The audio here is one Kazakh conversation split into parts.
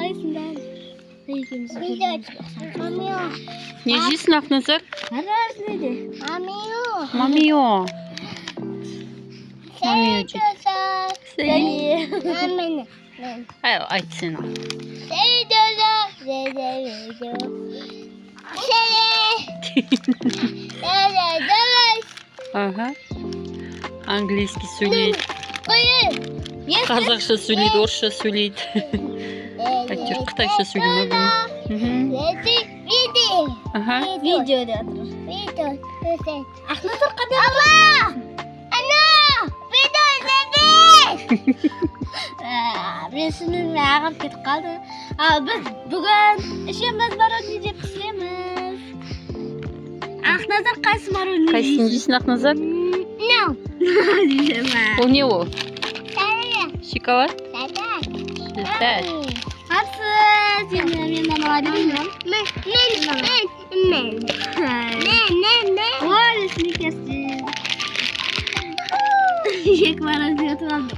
қайсыңдан? Мамио. Не жейсің Ақназар? Мороженое. Мамио. Мамио. Мамио жейді. Мамио. Айт сен ал. Ага. Английский сөйлейді. Қазақша сөйлейді, орысша сөйлейді. Әйтеуір қытайша сөйлемей Видео. Ага. Видео деп жатыр. Видео. Ақназар қандай? Ана! Видео Мен шынымен ағып кетіп қалды. Ал біз бүгін ішеміз мороженое деп пісіреміз. Ақназар қайсы мороженое Қайсысын жейсің Ақназар? No. Ол не ол? Шоколад? Сәтәк. Шоколад. Сен мен намалаймын. Мен. Ой, сникерсің. Екі мороженое ұтып алдым.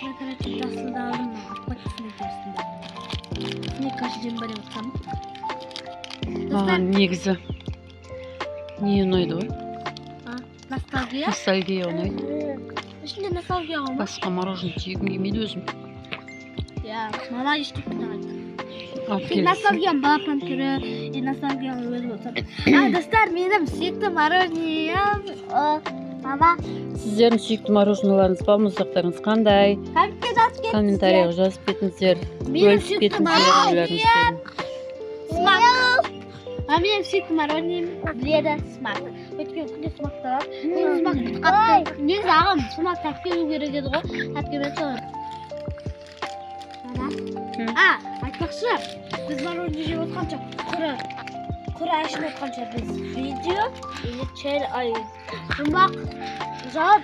Мен короче жасылды алдым. Аппақ сникерсіңді. Сникерс жем бар отқам. Маған негізі не ұнайды ғой? Ностальгия. Ностальгия ұнайды. Ішінде ностальгия ғой ма? Басқа мороженое жегім келмейді өзім. Я, мала ештеңе қылмайды. Алып келесің. Ностальгияның балапан түрі, ностальгияның өзі болса. Достар, менің сүйікті мороженеем. Мама. Сіздердің сүйікті мороженойларыңыз, балмұздақтарыңыз қандай? Комментке жазып кетіңіздер. Комментарияға жазып кетіңіздер. Менің Бөлісіп сүйікті кетіңіздер ойларыңызбен. Смак. Менің сүйікті мороженеем біледі смак. Өйткені күнде смакта бар. Негізі смак қатты. Негізі ағам смак тәпкелу керек еді ғой. Тәпкелмей солар. Айтпақшы, біз мороженое жеп отқанша құры әшін отқанша біз видео или жұмбақ жауап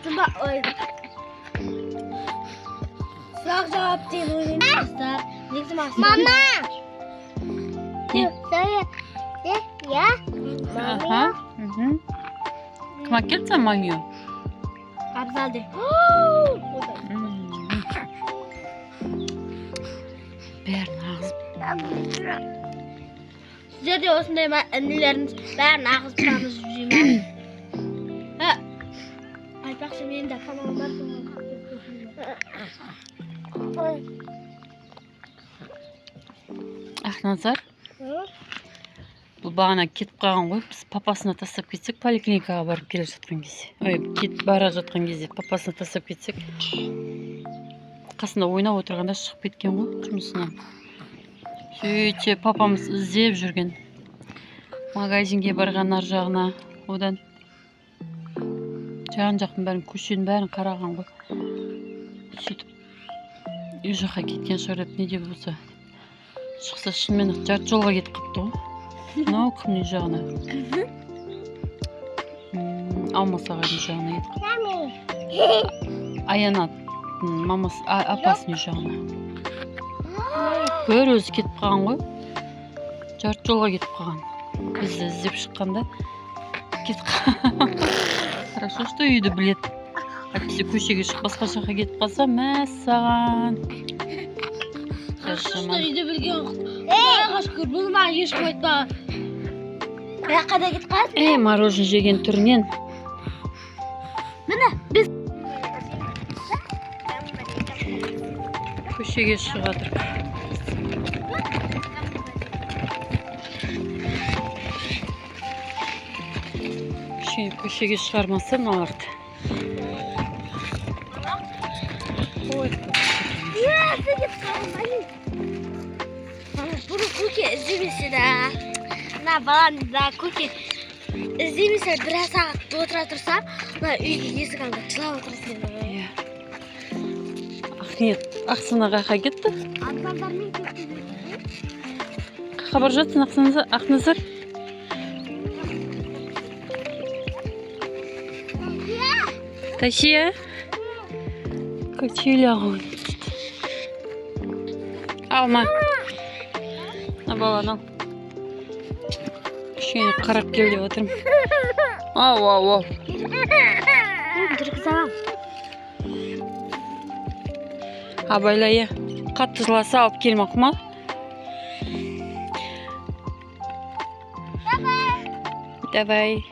сұрақ жауап деген ойлаймын. Негізі мақсат. Мама. Не? Я. Аха. Кім әкелді Мамио? Абзалды. Бәрін ағыз. Сіздер де осындай нелеріңіз бәрін ағыз тұрамыз жеймін. Айтпақшы менің де каналым бар. Ақназар, бұл бағана кетіп қалған ғой. Біз папасына тастап кетсек, поликлиникаға барып келе жатқан кезде. Кетіп бара жатқан кезде папасына тастап кетсек. Қасында ойнап отырғанда шығып кеткен ғой жұмысынан. Сөйте папамыз іздеп жүрген. Магазинге барған ар жағына. Одан жан жақтың бәрін, көшенің бәрін қараған ғой. Сөйтіп үй жаққа кеткен шығар деп не де болса. Шықса шынымен жарты жолға кетіп қапты ғой. Мынау кімнің жағына? Алмасағайдың жағына кетіп қапты. Аянат мамасы, апасының жағына. Көр өзі кетіп қалған ғой. Жарты жолға кетіп қалған. Бізді іздеп шыққанда кетіп қалған. Хорошо, что үйді білет. Әйтпесе көшеге шығып басқа жаққа кетіп қалса, мәссаған. Что үйді білген құдайға шүкір, бұл маған ешкім айтпаған. Жаққа да кетіп қалады. Мороженое жеген түрінен. Міне, біз Көшеге шығадыр. Көшеге шығармаса мыналарды. Бұны көке іздемесе да, мына баланы да көке іздемесе біраз сағат отыра тұрса, мына үйде есік алдында жылап отырсын. Ақниет, Ақсана қайқа кетті? Абзалдармен кетті. Қайқа бар жатсың Ақназар? Тащия? Качеля ғой. Алма. На баланы ал. Кішкене қарап кел деп отырмын. Ау. Жүргіз алам. абайлай қатты жыласа алып келме құмал. Давай.